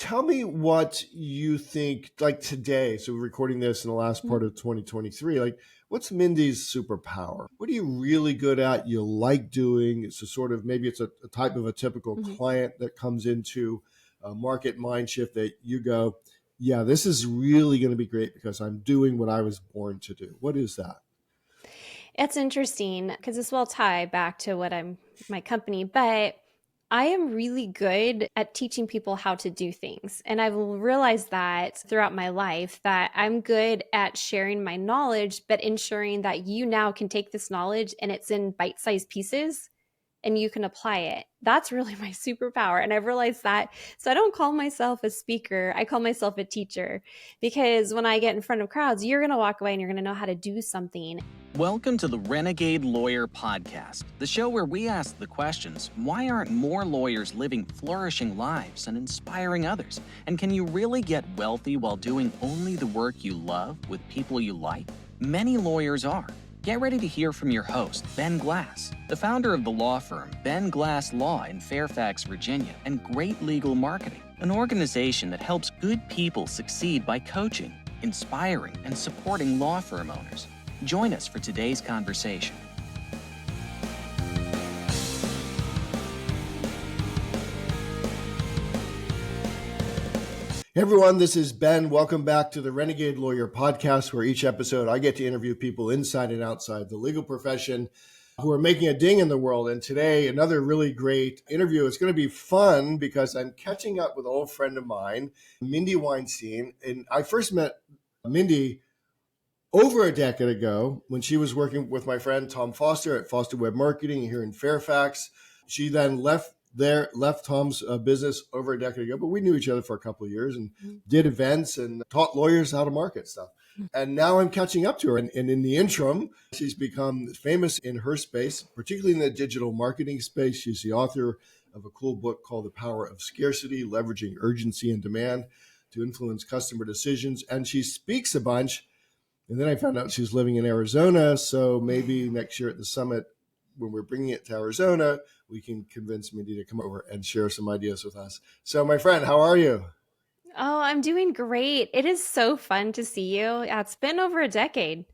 tell me what you think, like today. So we're recording this in the last part of 2023. Like, what's Mindy's superpower? What are you really good at? You like doing? It's a sort of, maybe it's a type of a typical client that comes into a market mind shift that you go, yeah, this is really going to be great because I'm doing what I was born to do. What is that? It's interesting because this will tie back to my company, but I am really good at teaching people how to do things. And I've realized that throughout my life that I'm good at sharing my knowledge, but ensuring that you now can take this knowledge and it's in bite-sized pieces and you can apply it. That's really my superpower. And I've realized that. So I don't call myself a speaker. I call myself a teacher because when I get in front of crowds, you're going to walk away and you're going to know how to do something. Welcome to the Renegade Lawyer Podcast, the show where we ask the questions, why aren't more lawyers living flourishing lives and inspiring others? And can you really get wealthy while doing only the work you love with people you like? Many lawyers are. Get ready to hear from your host, Ben Glass, the founder of the law firm Ben Glass Law in Fairfax, Virginia, and Great Legal Marketing, an organization that helps good people succeed by coaching, inspiring, and supporting law firm owners. Join us for today's conversation. Hey everyone, this is Ben. Welcome back to the Renegade Lawyer Podcast, where each episode I get to interview people inside and outside the legal profession who are making a ding in the world. And today, another really great interview. It's going to be fun because I'm catching up with an old friend of mine, Mindy Weinstein. And I first met Mindy over a decade ago when she was working with my friend Tom Foster at Foster Web Marketing here in Fairfax. She then left Tom's business over a decade ago, but we knew each other for a couple of years and did events and taught lawyers how to market stuff. And now I'm catching up to her. And in the interim, she's become famous in her space, particularly in the digital marketing space. She's the author of a cool book called The Power of Scarcity, Leveraging Urgency and Demand to Influence Customer Decisions. And she speaks a bunch. And then I found out she's living in Arizona. So maybe next year at the summit, when we're bringing it to Arizona, we can convince Mindy to come over and share some ideas with us. So my friend, how are you? Oh, I'm doing great. It is so fun to see you. Yeah, it's been over a decade.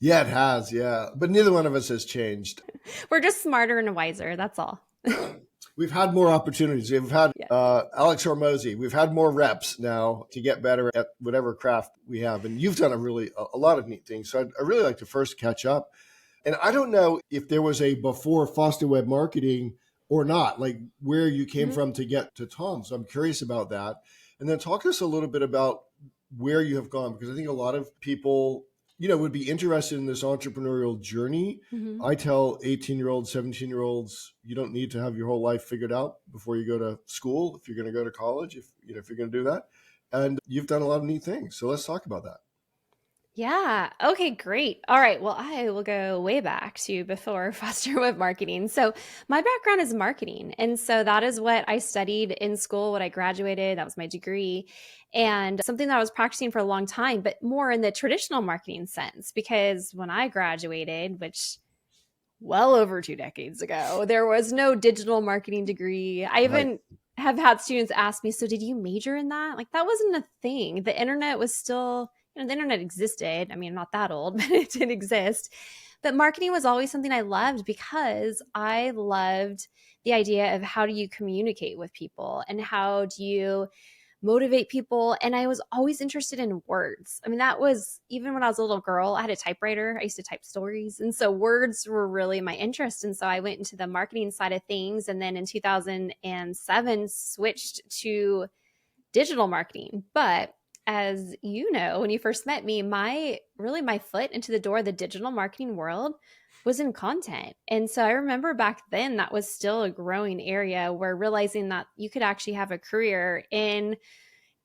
Yeah, it has. Yeah. But neither one of us has changed. We're just smarter and wiser. That's all. We've had more opportunities. We've had Alex Hormozy. We've had more reps now to get better at whatever craft we have. And you've done a lot of neat things. So I'd really like to first catch up. And I don't know if there was a before Foster Web Marketing or not, like where you came from to get to Tom. So I'm curious about that. And then talk to us a little bit about where you have gone, because I think a lot of people, would be interested in this entrepreneurial journey. I tell 18-year-olds, 17-year-olds, you don't need to have your whole life figured out before you go to school. If you're going to go to college, if you're going to do that. And you've done a lot of neat things. So let's talk about that. Yeah. Okay, great. All right. Well, I will go way back to before Foster Web Marketing. So my background is marketing. And so that is what I studied in school, what I graduated. That was my degree. And something that I was practicing for a long time, but more in the traditional marketing sense, because when I graduated, which well over 2 decades ago, there was no digital marketing degree. I even have had students ask me, so did you major in that? Like that wasn't a thing. The internet was still, the internet existed. I mean, I'm not that old, but it did exist. But marketing was always something I loved because I loved the idea of how do you communicate with people and how do you motivate people. And I was always interested in words. I mean, that was even when I was a little girl, I had a typewriter. I used to type stories. And so words were really my interest. And so I went into the marketing side of things. And then in 2007, switched to digital marketing. But as you know, when you first met me, my foot into the door of the digital marketing world was in content. And so I remember back then that was still a growing area where realizing that you could actually have a career in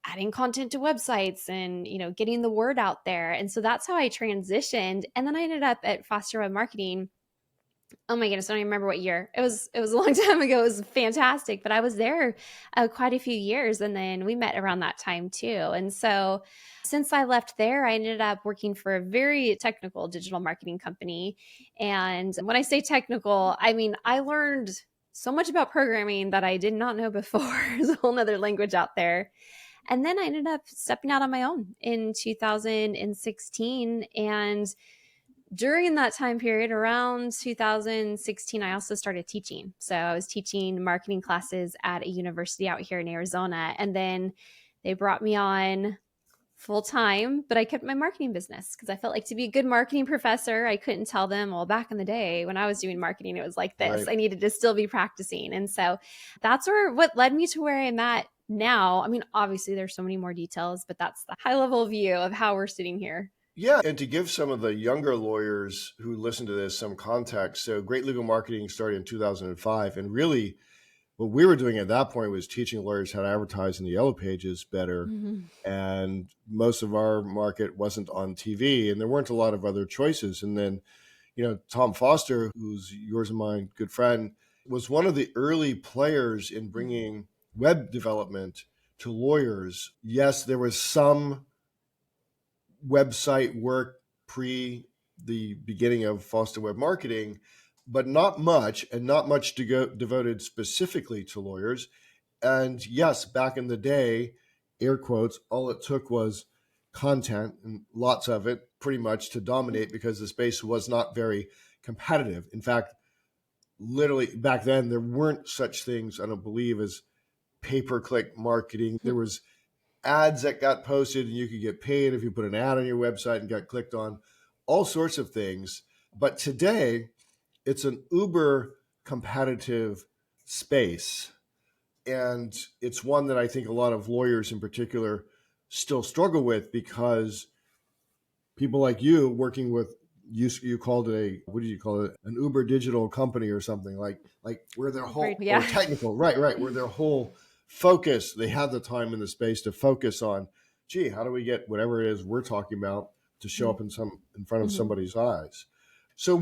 adding content to websites and, getting the word out there. And so that's how I transitioned. And then I ended up at Foster Web Marketing. Oh my goodness, I don't even remember what year. It was a long time ago. It was fantastic, but I was there quite a few years. And then we met around that time too. And so since I left there, I ended up working for a very technical digital marketing company. And when I say technical, I mean, I learned so much about programming that I did not know before. There's a whole nother language out there. And then I ended up stepping out on my own in 2016. And during that time period, around 2016, I also started teaching. So I was teaching marketing classes at a university out here in Arizona. And then they brought me on full time, but I kept my marketing business because I felt like to be a good marketing professor, I couldn't tell them, well, back in the day when I was doing marketing, it was like this. Right. I needed to still be practicing. And so that's what led me to where I'm at now. I mean, obviously there's so many more details, but that's the high level view of how we're sitting here. Yeah. And to give some of the younger lawyers who listen to this some context, so Great Legal Marketing started in 2005. And really, what we were doing at that point was teaching lawyers how to advertise in the yellow pages better. Mm-hmm. And most of our market wasn't on TV, and there weren't a lot of other choices. And then, Tom Foster, who's yours and mine, good friend, was one of the early players in bringing web development to lawyers. Yes, there was some website work pre the beginning of Foster Web Marketing, but not much, and not much devoted specifically to lawyers. And yes, back in the day, air quotes, all it took was content, and lots of it, pretty much to dominate, because the space was not very competitive. In fact, literally back then, there weren't such things, I don't believe, as pay-per-click marketing. There was ads that got posted and you could get paid if you put an ad on your website and got clicked on, all sorts of things. But today, it's an uber competitive space. And it's one that I think a lot of lawyers in particular still struggle with, because people like you working with, you called it what did you call it? An Uber digital company or something, like where their whole, Right, yeah. or technical, right, where their whole focus, they have the time and the space to focus on, gee, how do we get whatever it is we're talking about to show up in front of somebody's eyes? So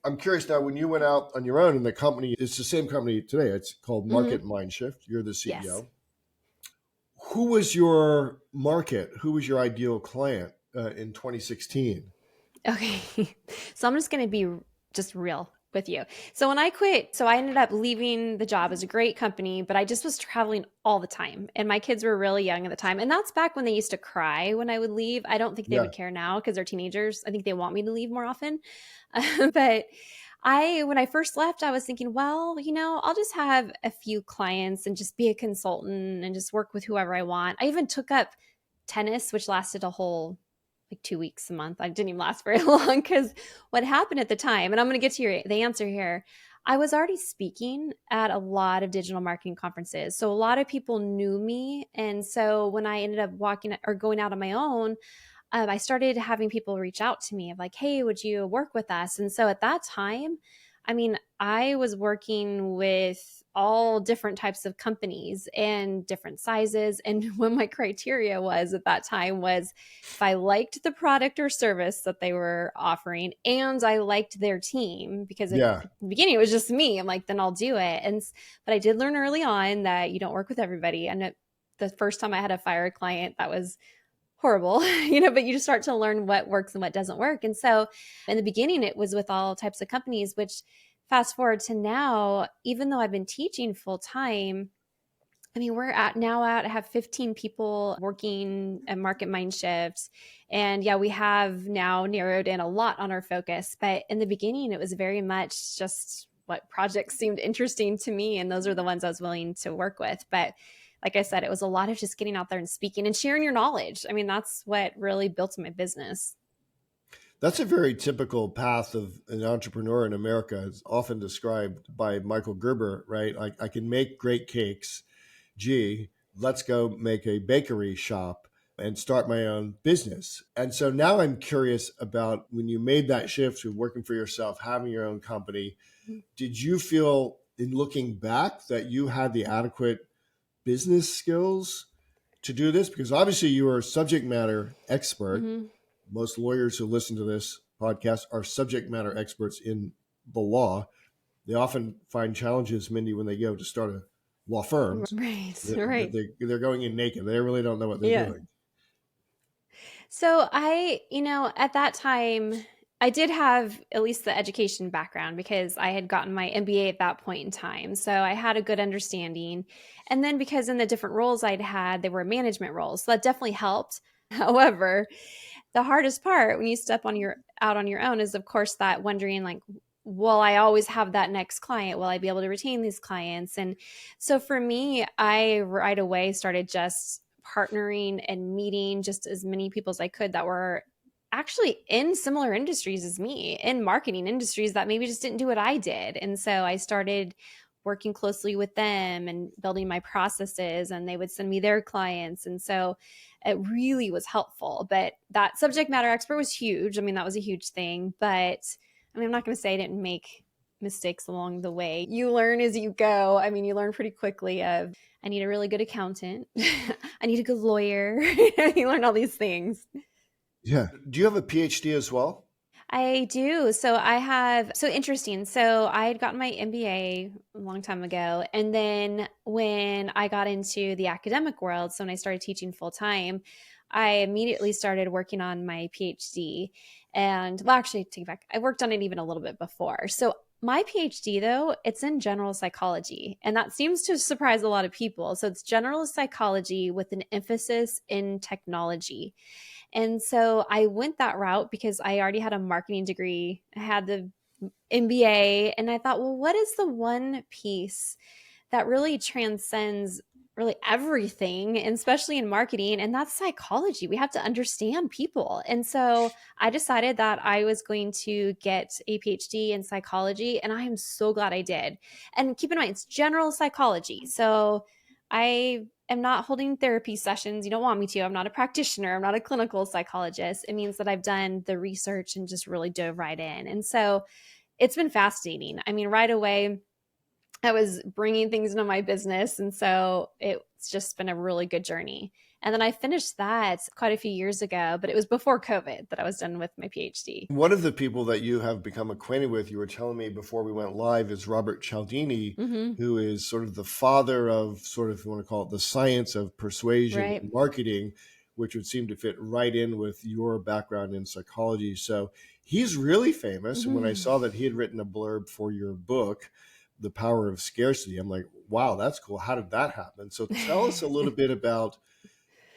I'm curious now, when you went out on your own, and the company, it's the same company today, it's called Market Mindshift. You're the CEO. Yes. Who was your market? Who was your ideal client in 2016? Okay. So I'm just going to be just real with you. So when I quit, I ended up leaving the job. It was a great company, but I just was traveling all the time. And my kids were really young at the time. And that's back when they used to cry when I would leave. I don't think they would care now because they're teenagers. I think they want me to leave more often. But when I first left, I was thinking, well, I'll just have a few clients and just be a consultant and just work with whoever I want. I even took up tennis, which lasted a whole 2 weeks a month. I didn't even last very long, because what happened at the time, and I'm going to get to the answer here, I was already speaking at a lot of digital marketing conferences. So a lot of people knew me. And so when I ended up going out on my own, I started having people reach out to me of like, hey, would you work with us? And so at that time, I was working with all different types of companies and different sizes. And what my criteria was at that time was if I liked the product or service that they were offering and I liked their team, because at the beginning it was just me. I'm like, then I'll do it. But I did learn early on that you don't work with everybody. And the first time I had to fire a client, that was horrible, but you just start to learn what works and what doesn't work. And so in the beginning, it was with all types of companies, which fast forward to now, even though I've been teaching full time, we're I have 15 people working at Market Mindshift. And we have now narrowed in a lot on our focus. But in the beginning, it was very much just what projects seemed interesting to me. And those are the ones I was willing to work with. But like I said, it was a lot of just getting out there and speaking and sharing your knowledge. That's what really built my business. That's a very typical path of an entrepreneur in America. It's often described by Michael Gerber, right? I can make great cakes. Gee, let's go make a bakery shop and start my own business. And so now I'm curious about when you made that shift to working for yourself, having your own company, did you feel in looking back that you had the adequate business skills to do this? Because obviously you are a subject matter expert. Most lawyers who listen to this podcast are subject matter experts in the law. They often find challenges, Mindy, when they go to start a law firm. Right. They're going in naked. They really don't know what they're doing. So at that time, I did have at least the education background because I had gotten my MBA at that point in time. So I had a good understanding. And then because in the different roles I'd had, they were management roles. So that definitely helped. However, the hardest part when you step out on your own is of course that wondering like, will I always have that next client? Will I be able to retain these clients? And so for me, I right away started just partnering and meeting just as many people as I could that were actually in similar industries as me, in marketing industries that maybe just didn't do what I did. And so I started working closely with them and building my processes, and they would send me their clients. And so it really was helpful. But that subject matter expert was huge. I mean, that was a huge thing. But I mean, I'm not going to say I didn't make mistakes along the way. You learn as you go. I mean, you learn pretty quickly of, I need a really good accountant. I need a good lawyer. You learn all these things. Yeah. Do you have a PhD as well? I do. So interesting. So I had gotten my MBA a long time ago. And then when I got into the academic world, so when I started teaching full time, I immediately started working on my PhD. And well, actually, take it back. I worked on it even a little bit before. So my PhD, though, it's in general psychology. And that seems to surprise a lot of people. So it's general psychology with an emphasis in technology. And so I went that route because I already had a marketing degree. I had the MBA, and I thought, well, what is the one piece that really transcends really everything, and especially in marketing? And that's psychology. We have to understand people. And so I decided that I was going to get a PhD in psychology, and I am so glad I did. And keep in mind, it's general psychology. So I am not holding therapy sessions. You don't want me to. I'm not a practitioner. I'm not a clinical psychologist. It means that I've done the research and just really dove right in. And so it's been fascinating. I mean, right away, I was bringing things into my business. And so it's just been a really good journey. And then I finished that quite a few years ago, but it was before COVID that I was done with my PhD. One of the people that you have become acquainted with, you were telling me before we went live, is Robert Cialdini, who is sort of the father of sort of, if you want to call it, the science of persuasion Right. and marketing, which would seem to fit right in with your background in psychology. So he's really famous. And when I saw that he had written a blurb for your book, The Power of Scarcity, I'm like, wow, that's cool. How did that happen? So tell us a little bit about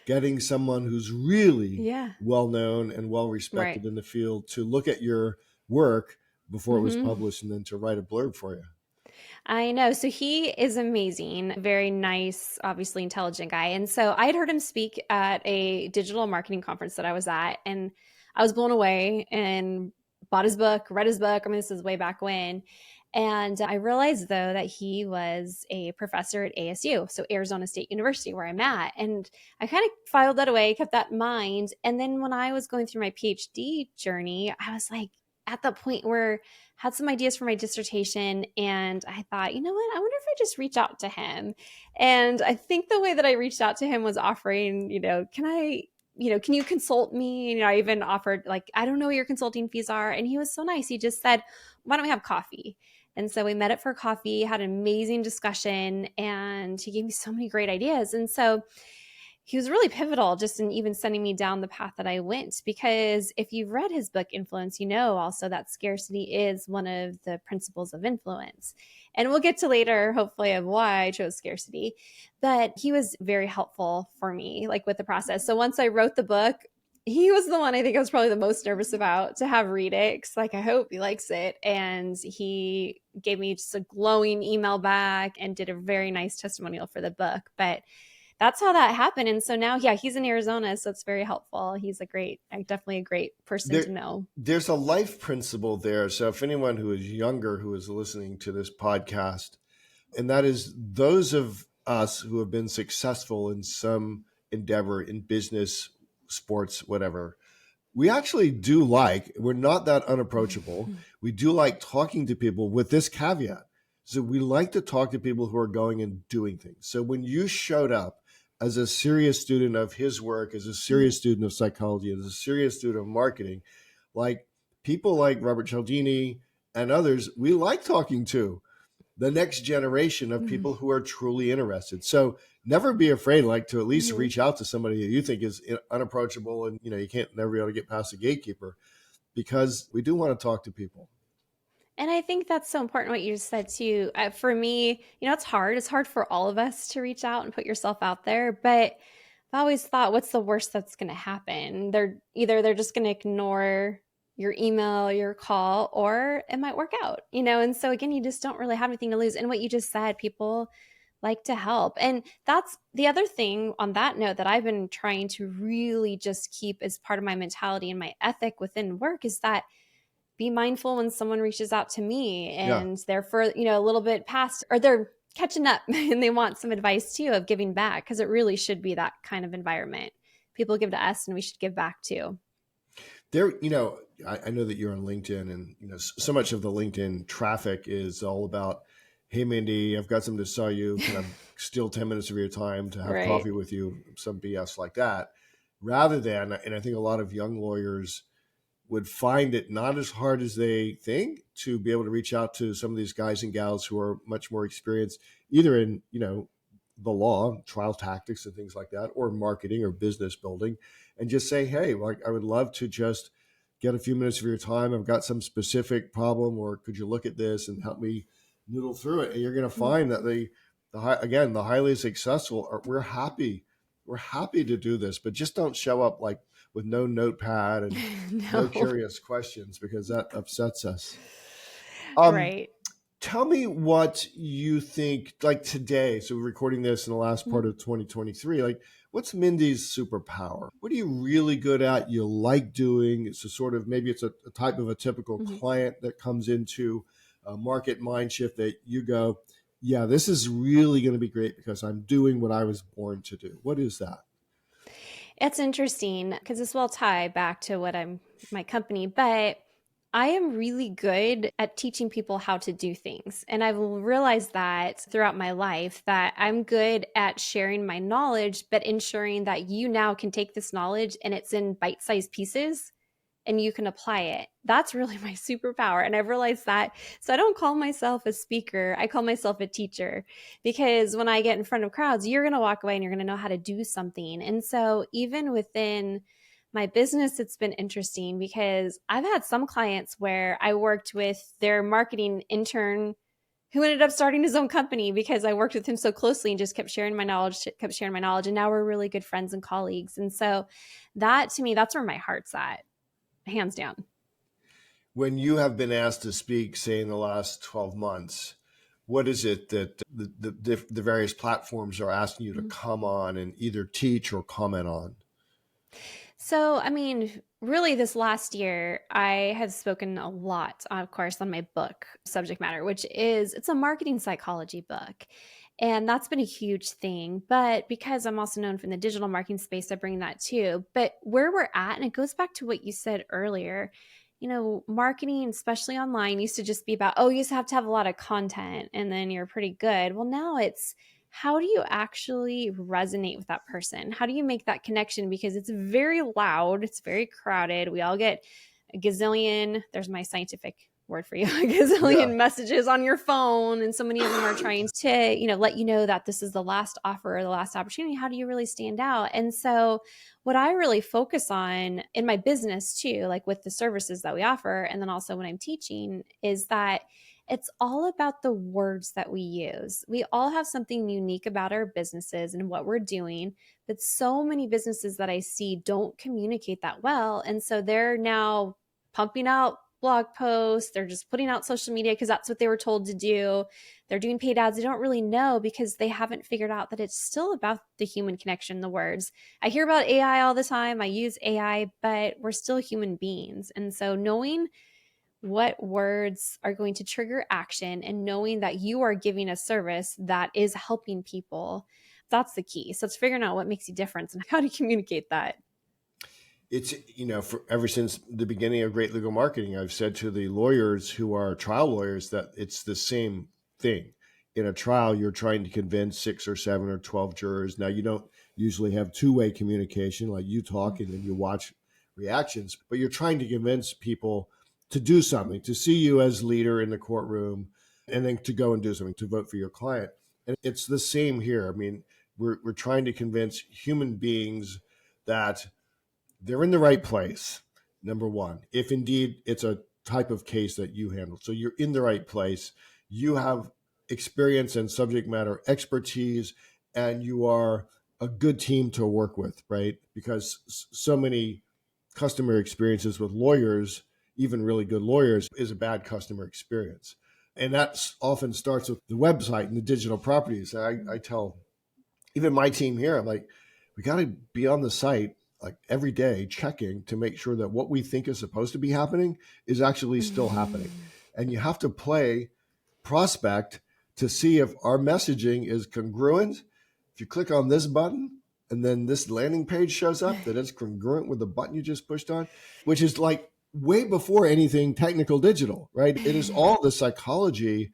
getting someone who's really well-known and well-respected in the field to look at your work before it was published and then to write a blurb for you. I know. So he is amazing, very nice, obviously intelligent guy. And so I had heard him speak at a digital marketing conference that I was at, and I was blown away and bought his book, read his book. I mean, this is way back when. And I realized, though, that he was a professor at ASU, so Arizona State University, where I'm at. And I kind of filed that away, kept that in mind. And then when I was going through my PhD journey, I was like at the point where I had some ideas for my dissertation. And I thought, you know what? I wonder if I just reach out to him. And I think the way that I reached out to him was offering, can you consult me? And I even offered, like, I don't know what your consulting fees are. And he was so nice. He just said, why don't we have coffee? And so we met up for coffee, had an amazing discussion, and he gave me so many great ideas. And so he was really pivotal just in even sending me down the path that I went, because if you've read his book, Influence, you know also that scarcity is one of the principles of influence. And we'll get to later, hopefully, of why I chose scarcity. But he was very helpful for me, like with the process. So once I wrote the book, he was the one I think I was probably the most nervous about to have read it, because like, I hope he likes it. And he gave me just a glowing email back and did a very nice testimonial for the book. But that's how that happened. And so now, he's in Arizona, so it's very helpful. He's definitely a great person to know. There's a life principle there. So if anyone who is younger who is listening to this podcast, and that is those of us who have been successful in some endeavor in business, sports, whatever, we actually we're not that unapproachable. We do like talking to people with this caveat. So we like to talk to people who are going and doing things. So when you showed up as a serious student of his work, as a serious student of psychology, as a serious student of marketing, like people like Robert Cialdini and others, we like talking to the next generation of people who are truly interested. So never be afraid, to at least reach out to somebody that you think is unapproachable and, you can't never be able to get past the gatekeeper. because we do want to talk to people. And I think that's so important what you just said too. For me, it's hard. It's hard for all of us to reach out and put yourself out there. But I've always thought, what's the worst that's going to happen? They're just going to ignore your email, your call, or it might work out, And so again, you just don't really have anything to lose. And what you just said, people like to help. And that's the other thing on that note that I've been trying to really just keep as part of my mentality and my ethic within work is that be mindful when someone reaches out to me and they're for, a little bit past or they're catching up and they want some advice too of giving back, because it really should be that kind of environment. People give to us and we should give back too. There, I know that you're on LinkedIn, and so much of the LinkedIn traffic is all about, hey, Mindy, I've got something to sell you. Can I steal 10 minutes of your time to have coffee with you? Some BS like that. Rather than, and I think a lot of young lawyers would find it not as hard as they think to be able to reach out to some of these guys and gals who are much more experienced, either in, the law, trial tactics and things like that, or marketing or business building, and just say, hey, I would love to just get a few minutes of your time. I've got some specific problem, or could you look at this and help me noodle through it? And you're going to find that the highly successful we're happy to do this, but just don't show up with no notepad and no curious questions, because that upsets us. Right. Tell me what you think, today. So we're recording this in the last part of 2023. What's Mindy's superpower? What are you really good at? You like doing? It's maybe it's a type of a typical client that comes into a market mind shift that you go, yeah, this is really going to be great because I'm doing what I was born to do. What is that? It's interesting because this will tie back to my company, but I am really good at teaching people how to do things. And I've realized that throughout my life that I'm good at sharing my knowledge, but ensuring that you now can take this knowledge and it's in bite-sized pieces and you can apply it. That's really my superpower. And I've realized that. So I don't call myself a speaker. I call myself a teacher, because when I get in front of crowds, you're going to walk away and you're going to know how to do something. And so even within my business, it's been interesting because I've had some clients where I worked with their marketing intern who ended up starting his own company because I worked with him so closely and just kept sharing my knowledge. And now we're really good friends and colleagues. And so that, to me, that's where my heart's at, hands down. When you have been asked to speak, say in the last 12 months, what is it that the various platforms are asking you to come on and either teach or comment on? So, really this last year, I have spoken a lot, of course, on my book subject matter, it's a marketing psychology book. And that's been a huge thing. But because I'm also known from the digital marketing space, I bring that too. But where we're at, and it goes back to what you said earlier, marketing, especially online, used to just be about, you just have to have a lot of content and then you're pretty good. Well, now it's, how do you actually resonate with that person? How do you make that connection? Because it's very loud. It's very crowded. We all get a gazillion, there's my scientific word for you, a gazillion messages on your phone. And so many of them are trying to, let you know that this is the last offer or the last opportunity. How do you really stand out? And so what I really focus on in my business too, like with the services that we offer, and then also when I'm teaching, is that it's all about the words that we use. We all have something unique about our businesses and what we're doing, but so many businesses that I see don't communicate that well. And so they're now pumping out blog posts. They're just putting out social media because that's what they were told to do. They're doing paid ads. They don't really know because they haven't figured out that it's still about the human connection, the words. I hear about AI all the time. I use AI, but we're still human beings. And so knowing what words are going to trigger action and knowing that you are giving a service that is helping people, that's the key. So it's figuring out what makes you different and how to communicate that. It's, for ever since the beginning of Great Legal Marketing, I've said to the lawyers who are trial lawyers that it's the same thing. In a trial, you're trying to convince 6 or 7 or 12 jurors. Now, you don't usually have two-way communication, like you talk and then you watch reactions, but you're trying to convince people to do something, to see you as leader in the courtroom, and then to go and do something, to vote for your client. And it's the same here. We're trying to convince human beings that they're in the right place. number one, if indeed it's a type of case that you handle. So you're in the right place. You have experience and subject matter expertise, and you are a good team to work with, right? Because so many customer experiences with lawyers, even really good lawyers, is a bad customer experience. And that often starts with the website and the digital properties. I tell even my team here, I'm like, we got to be on the site like every day checking to make sure that what we think is supposed to be happening is actually still happening. And you have to play prospect to see if our messaging is congruent. If you click on this button and then this landing page shows up, that it's congruent with the button you just pushed on, which is like way before anything technical digital, right? It is all the psychology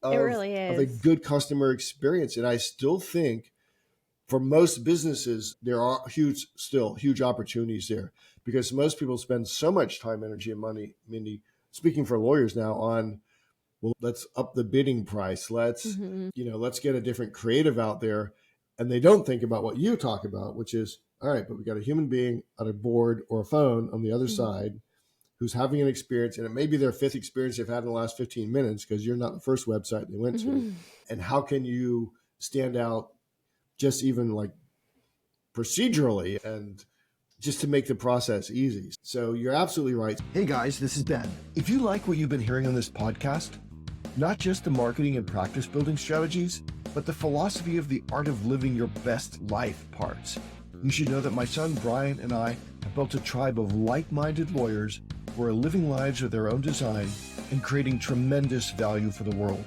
It really of a is. good customer experience. And I still think for most businesses, there are huge opportunities there, because most people spend so much time, energy, and money, Mindy, speaking for lawyers now, on, well, let's up the bidding price. Let's get a different creative out there. And they don't think about what you talk about, which is, all right, but we got a human being on a board or a phone on the other side who's having an experience, and it may be their fifth experience they've had in the last 15 minutes because you're not the first website they went to. And how can you stand out just even like procedurally and just to make the process easy? So you're absolutely right. Hey guys, this is Ben. If you like what you've been hearing on this podcast, not just the marketing and practice building strategies, but the philosophy of the art of living your best life parts, you should know that my son Brian and I have built a tribe of like-minded lawyers who are living lives of their own design and creating tremendous value for the world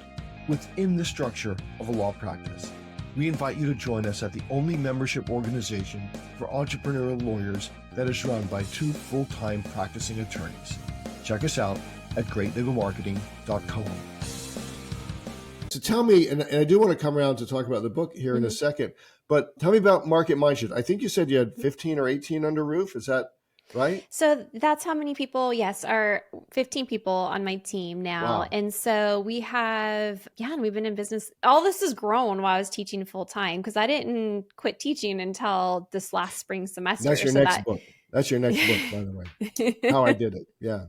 within the structure of a law practice. We invite you to join us at the only membership organization for entrepreneurial lawyers that is run by 2 full-time practicing attorneys. Check us out at greatlegalmarketing.com. So tell me, and I do want to come around to talk about the book here in a second, but tell me about Market Mindshift. I think you said you had 15 or 18 under roof. Is that right? So that's how many people, yes, are 15 people on my team now. Wow. And so we have, and we've been in business. All this has grown while I was teaching full time, because I didn't quit teaching until this last spring semester. That's your next book. That's your next book, by the way. How I Did It. Yeah.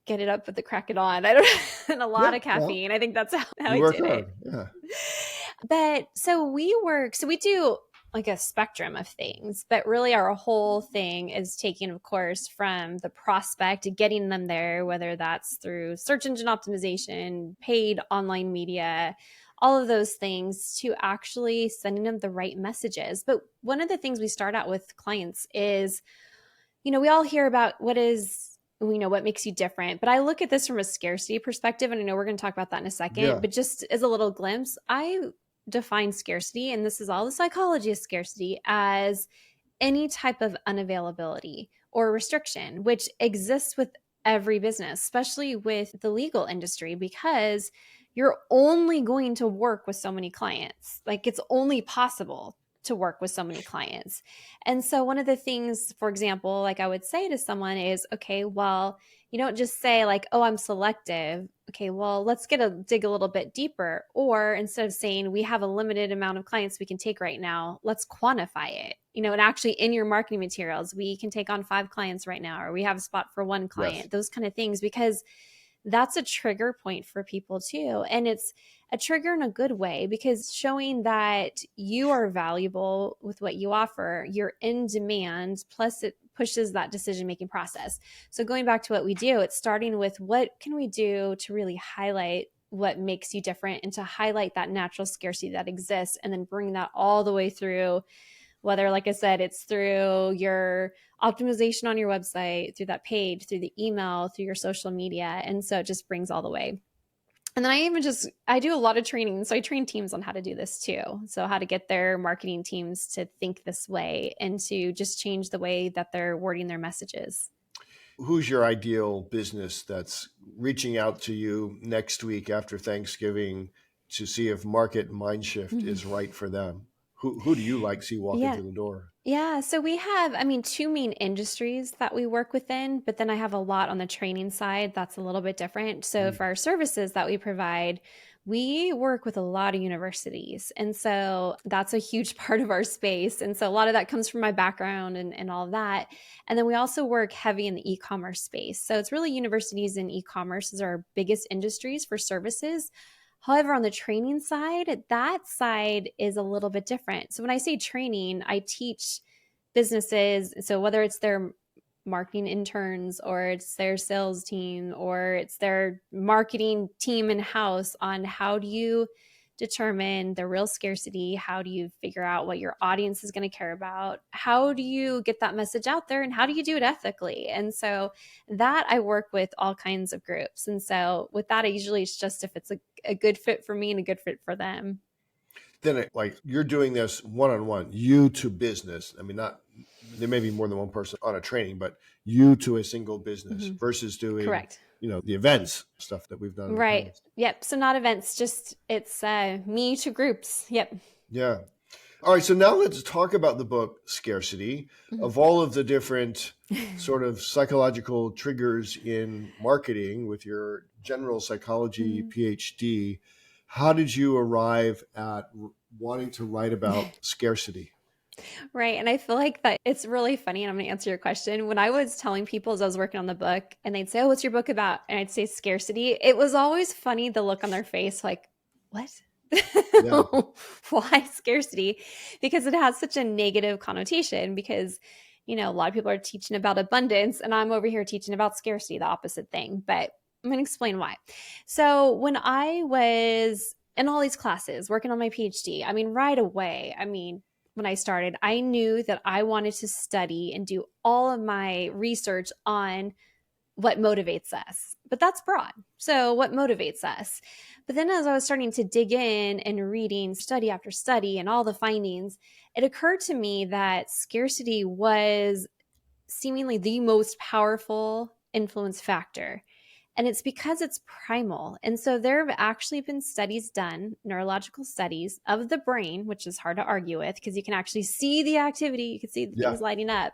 Get it up with the crack it on. I don't and a lot of caffeine. I think that's how I did it. Yeah. But so we do like a spectrum of things, but really our whole thing is taking, of course, from the prospect, getting them there, whether that's through search engine optimization, paid online media, all of those things, to actually sending them the right messages. But one of the things we start out with clients is, we all hear about what makes you different, but I look at this from a scarcity perspective, and I know we're going to talk about that in a second, but just as a little glimpse, I define scarcity, and this is all the psychology of scarcity, as any type of unavailability or restriction, which exists with every business, especially with the legal industry, because you're only going to work with so many clients. Like, it's only possible to work with so many clients. And so one of the things, for example, like I would say to someone is, okay, well, you don't just say like, oh, I'm selective. Okay, well, let's dig a little bit deeper. Or instead of saying we have a limited amount of clients we can take right now, let's quantify it. And actually in your marketing materials, we can take on 5 clients right now, or we have a spot for 1 client, those kind of things, because that's a trigger point for people too. And it's a trigger in a good way, because showing that you are valuable with what you offer, you're in demand, plus it pushes that decision-making process. So going back to what we do, it's starting with what can we do to really highlight what makes you different and to highlight that natural scarcity that exists, and then bring that all the way through, whether, like I said, it's through your optimization on your website, through that page, through the email, through your social media. And so it just brings all the way. And then I do a lot of training. So I train teams on how to do this too. So how to get their marketing teams to think this way and to just change the way that they're wording their messages. Who's your ideal business that's reaching out to you next week after Thanksgiving to see if Market Mindshift is right for them? Who do you like see walking through the door? Yeah. So we have, 2 main industries that we work within, but then I have a lot on the training side that's a little bit different. So for our services that we provide, We work with a lot of universities. And so that's a huge part of our space. And so a lot of that comes from my background and all of that. And then we also work heavy in the e-commerce space. So it's really universities and e-commerce is our biggest industries for services. However, on the training side, that side is a little bit different. So when I say training, I teach businesses. So whether it's their marketing interns or it's their sales team or it's their marketing team in-house on how do you determine the real scarcity, how do you figure out what your audience is going to care about, how do you get that message out there, and how do you do it ethically. And so that I work with all kinds of groups. And so with that, I usually it's just if it's a good fit for me and a good fit for them. Then like you're doing this one-on-one, you to business. I mean, not there may be more than one person on a training, but you to a single business versus doing, Correct. The events stuff that we've done. Right. Yep. So not events, just it's me to groups. Yep. Yeah. All right. So now let's talk about the book Scarcity. Of all of the different sort of psychological triggers in marketing with your general psychology PhD, how did you arrive at wanting to write about scarcity? Right. And I feel like that it's really funny. And I'm going to answer your question. When I was telling people as I was working on the book and they'd say, "Oh, what's your book about?" And I'd say scarcity. It was always funny, the look on their face, like, what? Yeah. Why scarcity? Because it has such a negative connotation because, a lot of people are teaching about abundance and I'm over here teaching about scarcity, the opposite thing. But I'm going to explain why. So when I was in all these classes working on my PhD, right away, when I started, I knew that I wanted to study and do all of my research on what motivates us. But that's broad. So what motivates us? But then as I was starting to dig in and reading study after study and all the findings, it occurred to me that scarcity was seemingly the most powerful influence factor. And it's because it's primal. And so there have actually been studies done, neurological studies of the brain, which is hard to argue with because you can actually see the activity, you can see the things lighting up,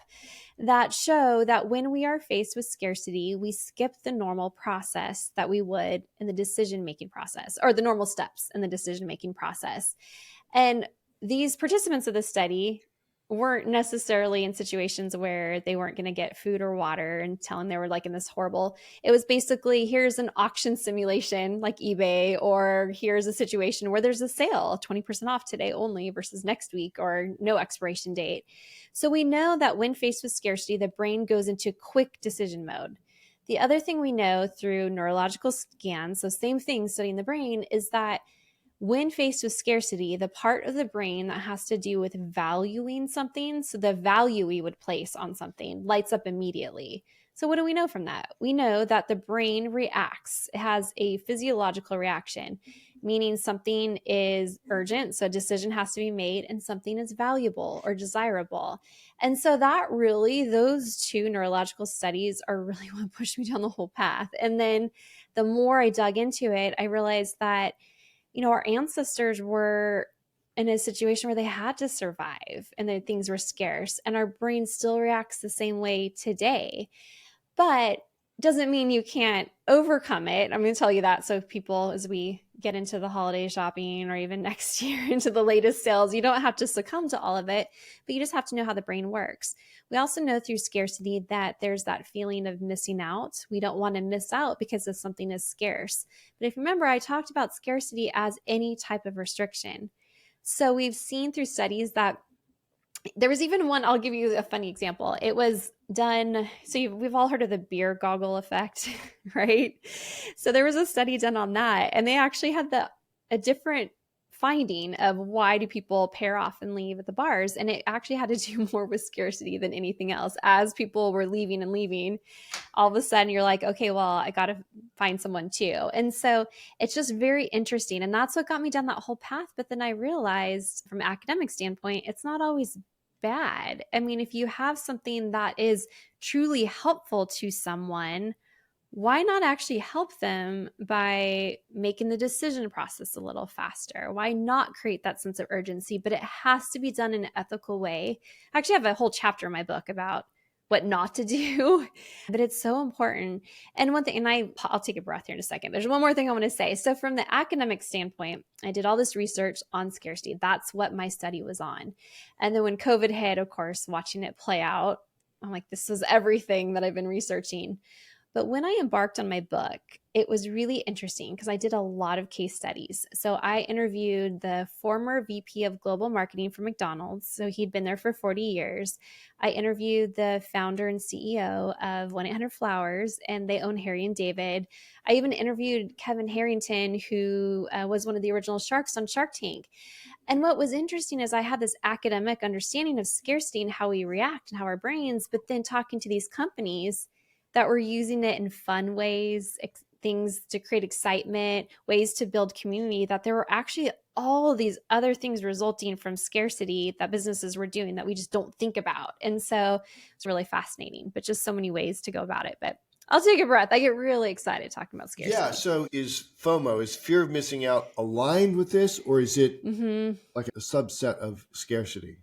that show that when we are faced with scarcity, we skip the normal process that we would in the decision-making process, or the normal steps in the decision-making process. And these participants of the study weren't necessarily in situations where they weren't going to get food or water and telling they were like in this horrible, it was basically, here's an auction simulation like eBay, or here's a situation where there's a sale, 20% off today only versus next week, or no expiration date. So we know that when faced with scarcity, the brain goes into quick decision mode. The other thing we know through neurological scans, so same thing studying the brain, is that when faced with scarcity, the part of the brain that has to do with valuing something, so the value we would place on something, lights up immediately. So what do we know from that? We know that the brain reacts. It has a physiological reaction, meaning something is urgent, so a decision has to be made, and something is valuable or desirable. And so that really, those two neurological studies are really what pushed me down the whole path. And then the more I dug into it, I realized that our ancestors were in a situation where they had to survive and that things were scarce, and our brain still reacts the same way today. But doesn't mean you can't overcome it. I'm going to tell you that. So people, as we get into the holiday shopping or even next year into the latest sales, you don't have to succumb to all of it, but you just have to know how the brain works. We also know through scarcity that there's that feeling of missing out. We don't want to miss out because of something is scarce. But if you remember, I talked about scarcity as any type of restriction. So we've seen through studies that there was even one, I'll give you a funny example. It was done, so we've all heard of the beer goggle effect, right? So there was a study done on that, and they actually had a different finding of why do people pair off and leave at the bars, and it actually had to do more with scarcity than anything else. As people were leaving, all of a sudden you're like, okay, well, I got to find someone too. And so it's just very interesting, and that's what got me down that whole path. But then I realized from an academic standpoint, it's not always bad. If you have something that is truly helpful to someone, why not actually help them by making the decision process a little faster? Why not create that sense of urgency? But it has to be done in an ethical way. I actually have a whole chapter in my book about what not to do, but it's so important. And one thing, and I'll take a breath here in a second. There's one more thing I want to say. So from the academic standpoint, I did all this research on scarcity. That's what my study was on. And then when COVID hit, of course, watching it play out, I'm like, this is everything that I've been researching. But when I embarked on my book, it was really interesting because I did a lot of case studies. So I interviewed the former VP of global marketing for McDonald's. So he'd been there for 40 years. I interviewed the founder and CEO of 1-800-Flowers, and they own Harry and David. I even interviewed Kevin Harrington, who was one of the original sharks on Shark Tank. And what was interesting is I had this academic understanding of scarcity and how we react and how our brains, but then talking to these companies that were using it in fun ways, things to create excitement, ways to build community, that there were actually all of these other things resulting from scarcity that businesses were doing that we just don't think about. And so it's really fascinating, but just so many ways to go about it. But I'll take a breath. I get really excited talking about scarcity. Yeah. So is FOMO, is fear of missing out, aligned with this, or is it like a subset of scarcity?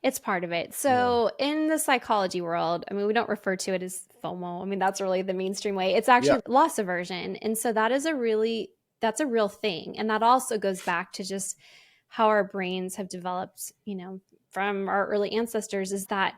It's part of it. So in the psychology world, I mean, we don't refer to it as FOMO. I mean, that's really the mainstream way. It's actually loss aversion. And so that's a real thing. And that also goes back to just how our brains have developed, from our early ancestors, is that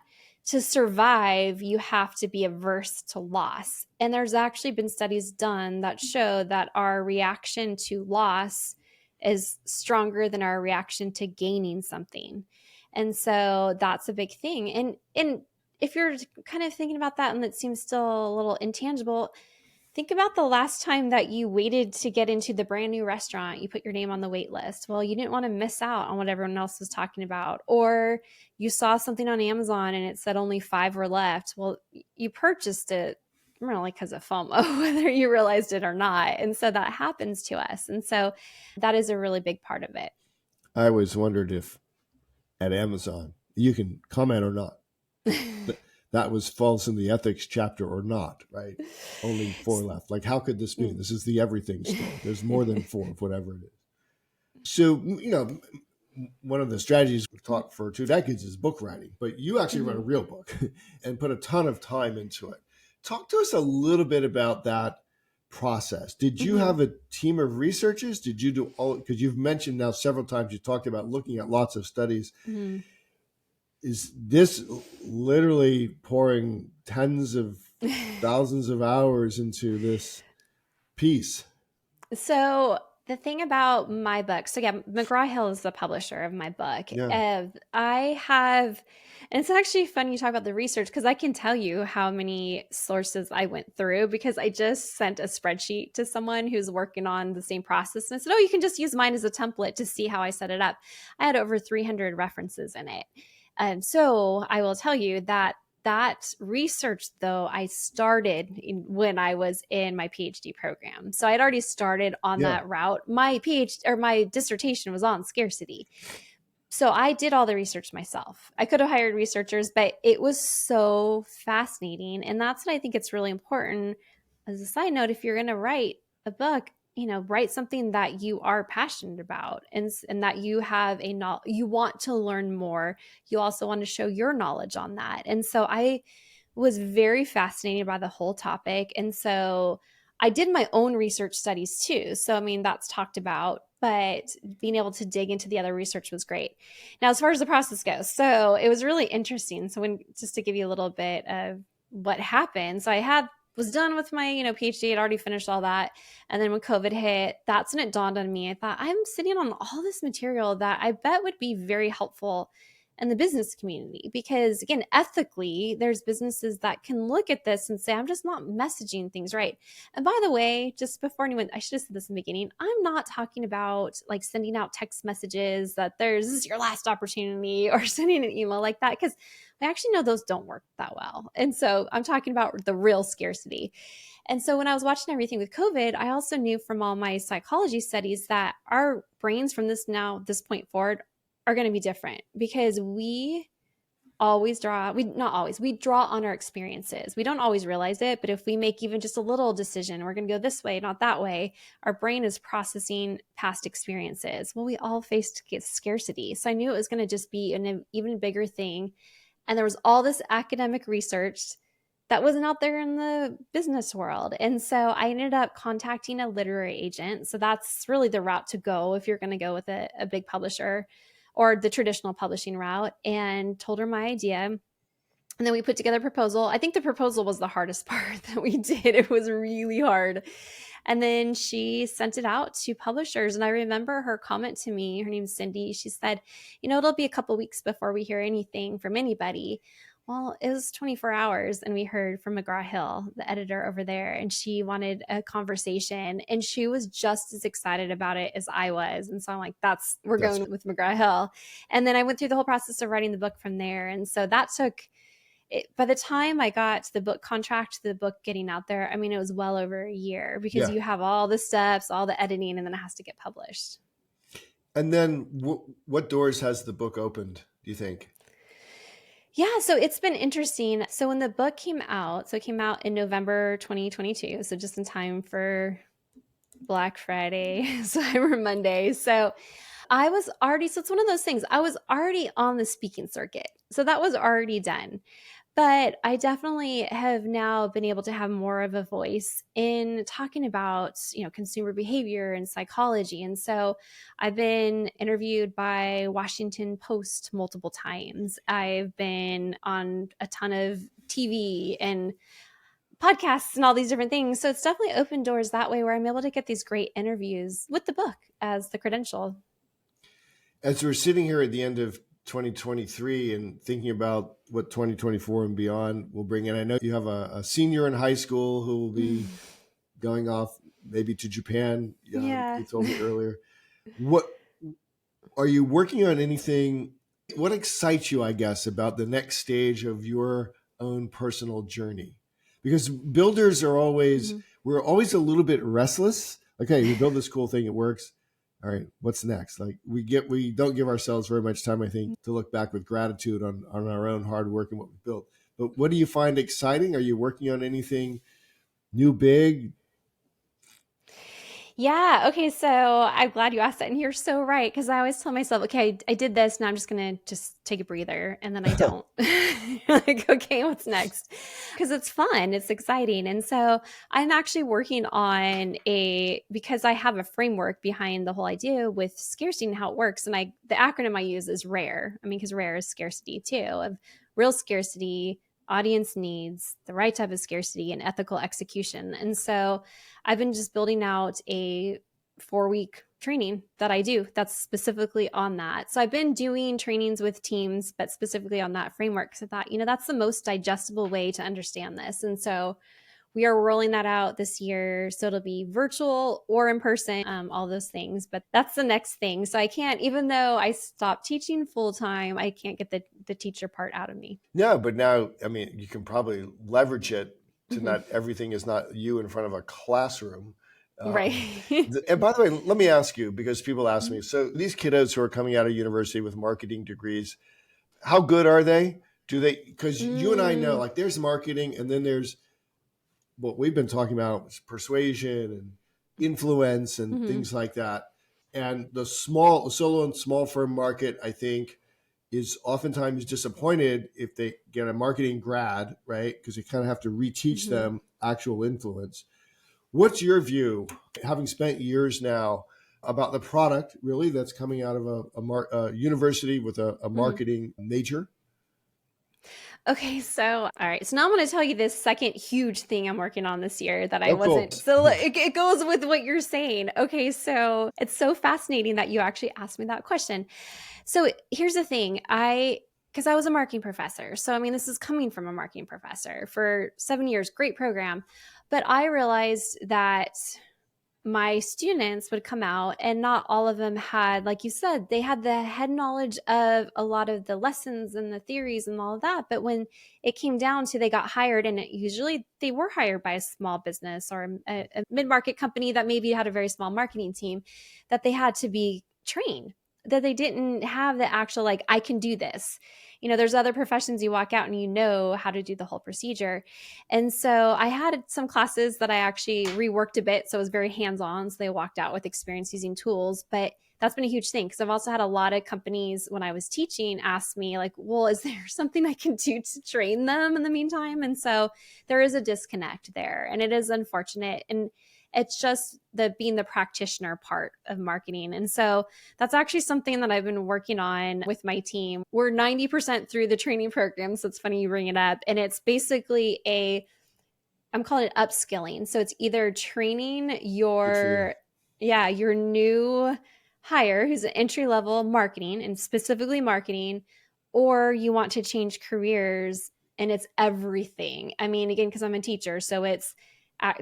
to survive, you have to be averse to loss. And there's actually been studies done that show that our reaction to loss is stronger than our reaction to gaining something. And so that's a big thing. And if you're kind of thinking about that and it seems still a little intangible, think about the last time that you waited to get into the brand new restaurant. You put your name on the wait list. Well, you didn't want to miss out on what everyone else was talking about. Or you saw something on Amazon and it said only 5 were left. Well, you purchased it really because of FOMO, whether you realized it or not. And so that happens to us. And so that is a really big part of it. I always wondered if at Amazon, you can comment or not, that was false in the ethics chapter or not, right? Only 4 left. Like, how could this be? This is the everything store. There's more than 4 of whatever it is. So, one of the strategies we've taught for 2 decades is book writing, but you actually wrote a real book and put a ton of time into it. Talk to us a little bit about that process. Did you have a team of researchers? Did you do all, because you've mentioned now several times, you talked about looking at lots of studies. Is this literally pouring tens of thousands of hours into this piece? So the thing about my book, so McGraw-Hill is the publisher of my book. I have, and it's actually funny you talk about the research, because I can tell you how many sources I went through, because I just sent a spreadsheet to someone who's working on the same process. And I said, you can just use mine as a template to see how I set it up. I had over 300 references in it. And so I will tell you that research, though, I started when I was in my PhD program. So I'd already started on that route. My dissertation was on scarcity. So I did all the research myself. I could have hired researchers, but it was so fascinating. And that's what I think it's really important. As a side note, if you're going to write a book, write something that you are passionate about and that you have you want to learn more. You also want to show your knowledge on that. And so I was very fascinated by the whole topic. And so I did my own research studies too. So, I mean, that's talked about, but being able to dig into the other research was great. Now, as far as the process goes, so it was really interesting. So just to give you a little bit of what happened. So I was done with my, PhD. I'd already finished all that. And then when COVID hit, that's when it dawned on me. I thought, I'm sitting on all this material that I bet would be very helpful in the business community. Because again, ethically, there's businesses that can look at this and say, I'm just not messaging things right. And by the way, just before anyone, I should have said this in the beginning, I'm not talking about like sending out text messages that this is your last opportunity, or sending an email like that, because I actually know those don't work that well. And so I'm talking about the real scarcity. And so when I was watching everything with COVID, I also knew from all my psychology studies that our brains from this point forward are going to be different, because we draw on our experiences. We don't always realize it, but if we make even just a little decision, we're going to go this way, not that way, our brain is processing past experiences. Well, we all faced scarcity. So I knew it was going to just be an even bigger thing And there was all this academic research that wasn't out there in the business world. And so I ended up contacting a literary agent. So that's really the route to go if you're going to go with a big publisher or the traditional publishing route, and told her my idea. And then we put together a proposal. I think the proposal was the hardest part that we did. It was really hard. And then she sent it out to publishers. And I remember her comment to me, her name's Cindy. She said, it'll be a couple weeks before we hear anything from anybody. Well, it was 24 hours and we heard from McGraw-Hill, the editor over there, and she wanted a conversation, and she was just as excited about it as I was. And so I'm like, we're going with McGraw-Hill. And then I went through the whole process of writing the book from there. And so that took it. By the time I got the book contract, the book getting out there, it was well over a year, because you have all the steps, all the editing, and then it has to get published. And then what doors has the book opened, do you think? Yeah, so it's been interesting. So when the book came out, it came out in November 2022, so just in time for Black Friday, Cyber Monday. So I was already, so it's one of those things, I was already on the speaking circuit. So that was already done. But I definitely have now been able to have more of a voice in talking about, consumer behavior and psychology. And so I've been interviewed by Washington Post multiple times. I've been on a ton of TV and podcasts and all these different things. So it's definitely opened doors that way, where I'm able to get these great interviews with the book as the credential. As we're sitting here at the end of 2023 and thinking about what 2024 and beyond will bring in, I know you have a senior in high school who will be going off maybe to Japan. You told me earlier. What are you working on? Anything? What excites you, I guess, about the next stage of your own personal journey? Because builders are always, we're always a little bit restless. Okay, we build this cool thing, it works. All right, what's next? Like we don't give ourselves very much time, I think, to look back with gratitude on our own hard work and what we built. But what do you find exciting? Are you working on anything new, big? Yeah. Okay. So I'm glad you asked that. And you're so right. Because I always tell myself, okay, I did this. Now I'm just going to just take a breather. And then I don't. Like, okay, what's next? Because it's fun. It's exciting. And so I'm actually working on because I have a framework behind the whole idea with scarcity and how it works. And the acronym I use is RARE. Because RARE is scarcity too, of real scarcity, audience needs, the right type of scarcity, and ethical execution. And so I've been just building out a 4-week training that I do that's specifically on that. So I've been doing trainings with teams, but specifically on that framework. So I thought, that's the most digestible way to understand this. And so we are rolling that out this year. So it'll be virtual or in person, all those things. But that's the next thing. So I can't, even though I stopped teaching full time, I can't get the teacher part out of me. No, but now, you can probably leverage it to not everything is not you in front of a classroom. Right. And by the way, let me ask you, because people ask me, so these kiddos who are coming out of university with marketing degrees, how good are they? Because you and I know, like, there's marketing, and then there's what we've been talking about, persuasion and influence and things like that. And the solo and small firm market, I think, is oftentimes disappointed if they get a marketing grad, right? Because you kind of have to reteach them actual influence. What's your view, having spent years now, about the product really that's coming out of a university with a marketing major? Okay, so all right. So now I'm going to tell you this second huge thing I'm working on this year that I wasn't. Cool. So it goes with what you're saying. Okay, so it's so fascinating that you actually asked me that question. So here's the thing. Because I was a marketing professor. So, this is coming from a marketing professor for 7 years, great program. But I realized that my students would come out and not all of them had, like you said, they had the head knowledge of a lot of the lessons and the theories and all of that. But when it came down to they got hired, and usually they were hired by a small business or a mid-market company that maybe had a very small marketing team, that they had to be trained, that they didn't have the actual, like, I can do this. There's other professions you walk out and you know how to do the whole procedure. And so I had some classes that I actually reworked a bit. So it was very hands-on. So they walked out with experience using tools. But that's been a huge thing, because I've also had a lot of companies when I was teaching ask me like, well, is there something I can do to train them in the meantime? And so there is a disconnect there, and it is unfortunate. And it's just being the practitioner part of marketing. And so that's actually something that I've been working on with my team. We're 90% through the training program. So it's funny you bring it up. And it's basically I'm calling it upskilling. So it's either training your new hire who's an entry level marketing, and specifically marketing, or you want to change careers and it's everything. I mean, again, because I'm a teacher, so it's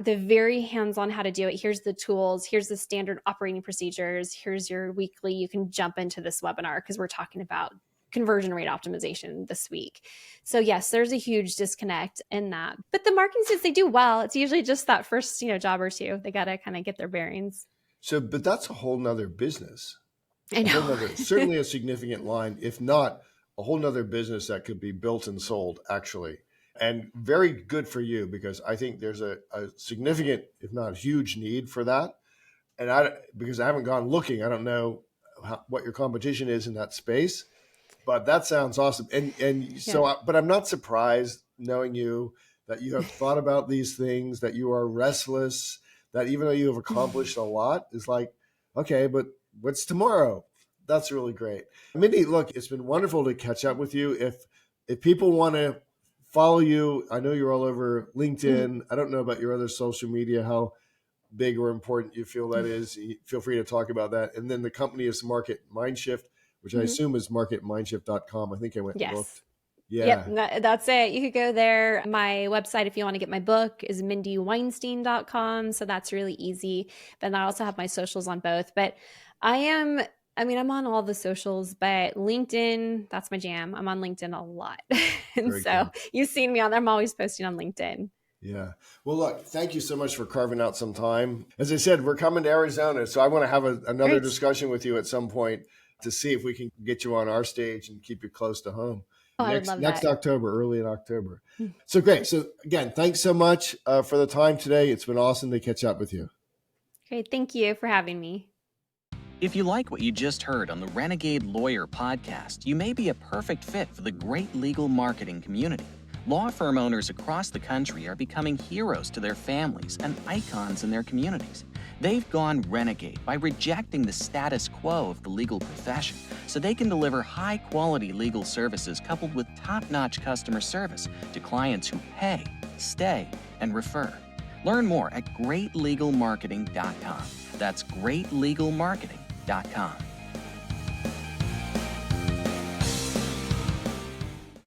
the very hands-on how to do it. Here's the tools, here's the standard operating procedures, here's your weekly, you can jump into this webinar because we're talking about conversion rate optimization this week. So yes, there's a huge disconnect in that. But the marketing students, they do well. It's usually just that first, job or two. They got to kind of get their bearings. So, but that's a whole nother business. I know. Certainly a significant line, if not a whole nother business that could be built and sold, actually. And very good for you, because I think there's a significant, if not huge, need for that. And because I haven't gone looking, I don't know what your competition is in that space. But that sounds awesome. But I'm not surprised, knowing you, that you have thought about these things, that you are restless, that even though you have accomplished a lot, it's like, okay, but what's tomorrow? That's really great. Mindy, look, it's been wonderful to catch up with you. If people want to follow you, I know you're all over LinkedIn. Mm-hmm. I don't know about your other social media, how big or important you feel that is. Feel free to talk about that. And then the company is Market Mindshift, which I assume is marketmindshift.com. I think I went and looked. Yeah. Yep, that's it. You could go there. My website, if you want to get my book, is mindyweinstein.com. So that's really easy. But I also have my socials on both. But I'm on all the socials, but LinkedIn, that's my jam. I'm on LinkedIn a lot. And Very so cool. You've seen me on there. I'm always posting on LinkedIn. Yeah. Well, look, thank you so much for carving out some time. As I said, we're coming to Arizona, so I want to have another discussion with you at some point to see if we can get you on our stage and keep you close to home. Oh, I would love next that. October, early in October. So great. So again, thanks so much for the time today. It's been awesome to catch up with you. Great. Thank you for having me. If you like what you just heard on the Renegade Lawyer Podcast, you may be a perfect fit for the great legal marketing community. Law firm owners across the country are becoming heroes to their families and icons in their communities. They've gone renegade by rejecting the status quo of the legal profession so they can deliver high-quality legal services coupled with top-notch customer service to clients who pay, stay, and refer. Learn more at greatlegalmarketing.com. That's greatlegalmarketing.com.